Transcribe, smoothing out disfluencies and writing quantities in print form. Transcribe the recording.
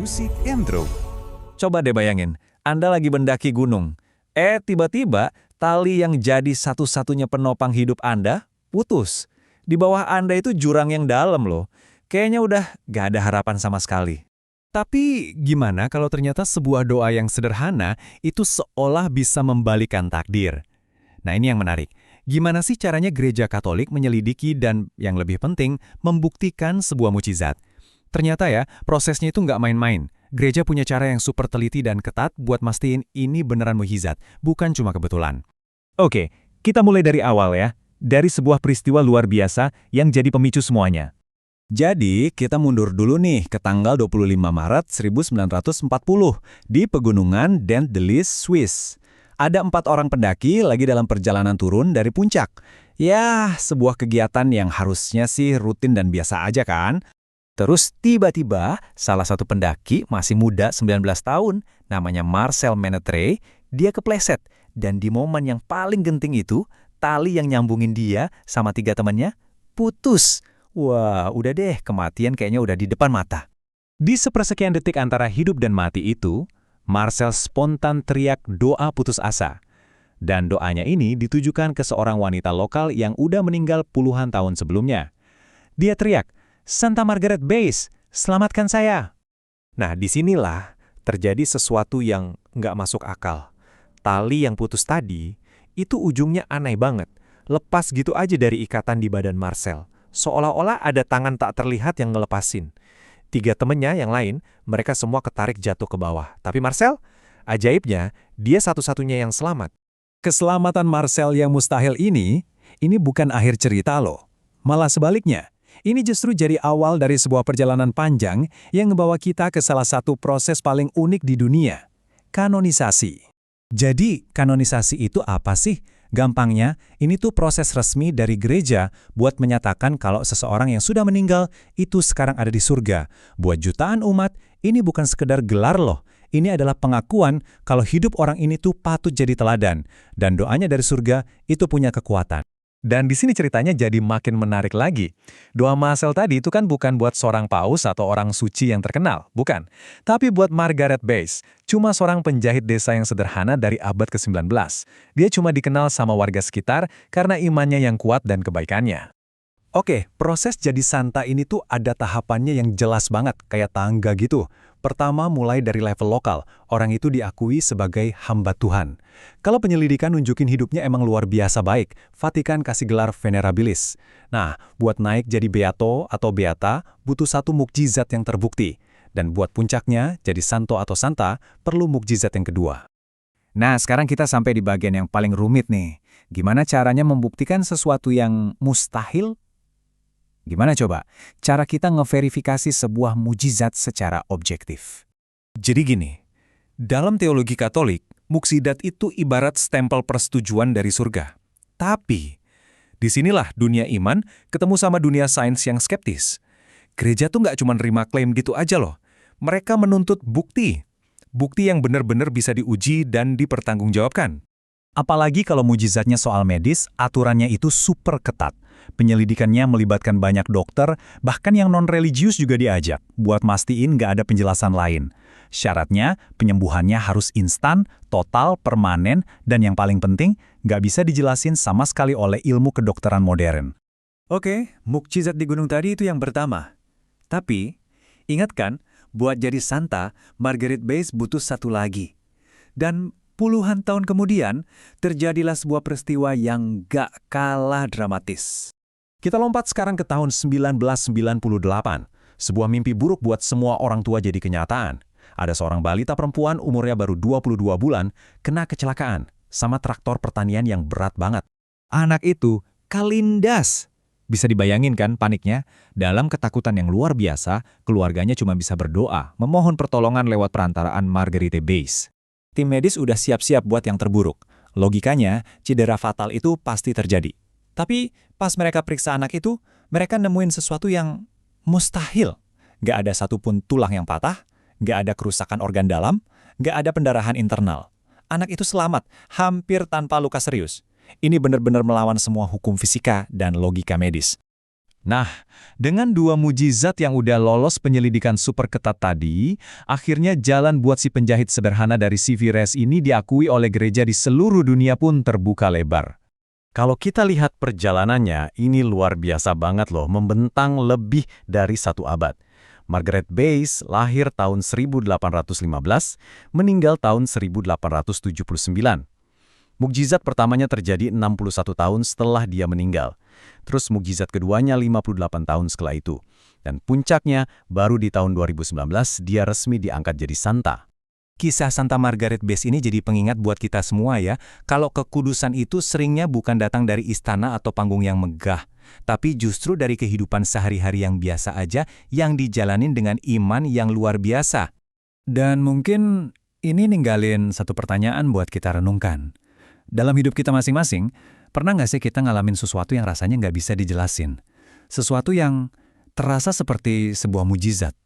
Musik Endro. Coba deh bayangin, Anda lagi mendaki gunung. Tiba-tiba tali yang jadi satu-satunya penopang hidup Anda putus. Di bawah Anda itu jurang yang dalam loh. Kayaknya udah gak ada harapan sama sekali. Tapi gimana kalau ternyata sebuah doa yang sederhana itu seolah bisa membalikan takdir? Nah ini yang menarik. Gimana sih caranya gereja Katolik menyelidiki dan yang lebih penting, membuktikan sebuah mukjizat? Ternyata ya, prosesnya itu nggak main-main. Gereja punya cara yang super teliti dan ketat buat mastiin ini beneran mukjizat, bukan cuma kebetulan. Oke, kita mulai dari awal ya. Dari sebuah peristiwa luar biasa yang jadi pemicu semuanya. Jadi, kita mundur dulu nih ke tanggal 25 Maret 1940 di Pegunungan Dent de Lis, Swiss. Ada 4 orang pendaki lagi dalam perjalanan turun dari puncak. Ya, sebuah kegiatan yang harusnya sih rutin dan biasa aja kan? Terus tiba-tiba salah satu pendaki masih muda 19 tahun, namanya Marcel Menetre, dia kepleset. Dan di momen yang paling genting itu, tali yang nyambungin dia sama 3 temannya putus. Wah, udah deh, kematian kayaknya udah di depan mata. Di sepersekian detik antara hidup dan mati itu, Marcel spontan teriak doa putus asa. Dan doanya ini ditujukan ke seorang wanita lokal yang udah meninggal puluhan tahun sebelumnya. Dia teriak, "Santa Margaret Base, selamatkan saya." Nah, disinilah terjadi sesuatu yang nggak masuk akal. Tali yang putus tadi, itu ujungnya aneh banget. Lepas gitu aja dari ikatan di badan Marcel. Seolah-olah ada tangan tak terlihat yang ngelepasin. 3 temennya yang lain, mereka semua ketarik jatuh ke bawah. Tapi Marcel, ajaibnya, dia satu-satunya yang selamat. Keselamatan Marcel yang mustahil ini bukan akhir cerita loh. Malah sebaliknya, ini justru jadi awal dari sebuah perjalanan panjang yang membawa kita ke salah satu proses paling unik di dunia, kanonisasi. Jadi, kanonisasi itu apa sih? Gampangnya, ini tuh proses resmi dari gereja buat menyatakan kalau seseorang yang sudah meninggal itu sekarang ada di surga. Buat jutaan umat, ini bukan sekedar gelar loh. Ini adalah pengakuan kalau hidup orang ini tuh patut jadi teladan. Dan doanya dari surga itu punya kekuatan. Dan di sini ceritanya jadi makin menarik lagi. Doa Marcel tadi itu kan bukan buat seorang paus atau orang suci yang terkenal, bukan. Tapi buat Margaret Base, cuma seorang penjahit desa yang sederhana dari abad ke-19. Dia cuma dikenal sama warga sekitar karena imannya yang kuat dan kebaikannya. Oke, proses jadi santa ini tuh ada tahapannya yang jelas banget, kayak tangga gitu. Pertama mulai dari level lokal, orang itu diakui sebagai hamba Tuhan. Kalau penyelidikan nunjukin hidupnya emang luar biasa baik, Vatikan kasih gelar venerabilis. Nah, buat naik jadi beato atau beata, butuh satu mukjizat yang terbukti. Dan buat puncaknya, jadi santo atau santa, perlu mukjizat yang kedua. Nah, sekarang kita sampai di bagian yang paling rumit nih. Gimana caranya membuktikan sesuatu yang mustahil? Gimana coba? Cara kita ngeverifikasi sebuah mukjizat secara objektif. Jadi gini, dalam teologi Katolik, mukjizat itu ibarat stempel persetujuan dari surga. Tapi, disinilah dunia iman ketemu sama dunia sains yang skeptis. Gereja tuh nggak cuma nerima klaim gitu aja loh. Mereka menuntut bukti. Bukti yang benar-benar bisa diuji dan dipertanggungjawabkan. Apalagi kalau mukjizatnya soal medis, aturannya itu super ketat. Penyelidikannya melibatkan banyak dokter, bahkan yang non-religius juga diajak, buat mastiin nggak ada penjelasan lain. Syaratnya, penyembuhannya harus instan, total, permanen, dan yang paling penting, nggak bisa dijelasin sama sekali oleh ilmu kedokteran modern. Oke, mukjizat di gunung tadi itu yang pertama. Tapi, ingat kan, buat jadi santa, Margaret Base butuh satu lagi. Dan puluhan tahun kemudian, terjadilah sebuah peristiwa yang gak kalah dramatis. Kita lompat sekarang ke tahun 1998. Sebuah mimpi buruk buat semua orang tua jadi kenyataan. Ada seorang balita perempuan umurnya baru 22 bulan kena kecelakaan sama traktor pertanian yang berat banget. Anak itu kalindas. Bisa dibayangin kan paniknya? Dalam ketakutan yang luar biasa, keluarganya cuma bisa berdoa, memohon pertolongan lewat perantaraan Marguerite Base. Tim medis udah siap-siap buat yang terburuk. Logikanya, cedera fatal itu pasti terjadi. Tapi pas mereka periksa anak itu, mereka nemuin sesuatu yang mustahil. Nggak ada satupun tulang yang patah, nggak ada kerusakan organ dalam, nggak ada pendarahan internal. Anak itu selamat, hampir tanpa luka serius. Ini benar-benar melawan semua hukum fisika dan logika medis. Nah, dengan dua mujizat yang udah lolos penyelidikan super ketat tadi, akhirnya jalan buat si penjahit sederhana dari CV Res ini diakui oleh gereja di seluruh dunia pun terbuka lebar. Kalau kita lihat perjalanannya, ini luar biasa banget loh, membentang lebih dari 1 abad. Margaret Bass lahir tahun 1815, meninggal tahun 1879. Mukjizat pertamanya terjadi 61 tahun setelah dia meninggal. Terus mukjizat keduanya 58 tahun setelah itu. Dan puncaknya, baru di tahun 2019 dia resmi diangkat jadi santa. Kisah Santa Margaret Bass ini jadi pengingat buat kita semua ya, kalau kekudusan itu seringnya bukan datang dari istana atau panggung yang megah, tapi justru dari kehidupan sehari-hari yang biasa aja yang dijalanin dengan iman yang luar biasa. Dan mungkin ini ninggalin satu pertanyaan buat kita renungkan. Dalam hidup kita masing-masing, pernah nggak sih kita ngalamin sesuatu yang rasanya nggak bisa dijelasin? Sesuatu yang terasa seperti sebuah mujizat.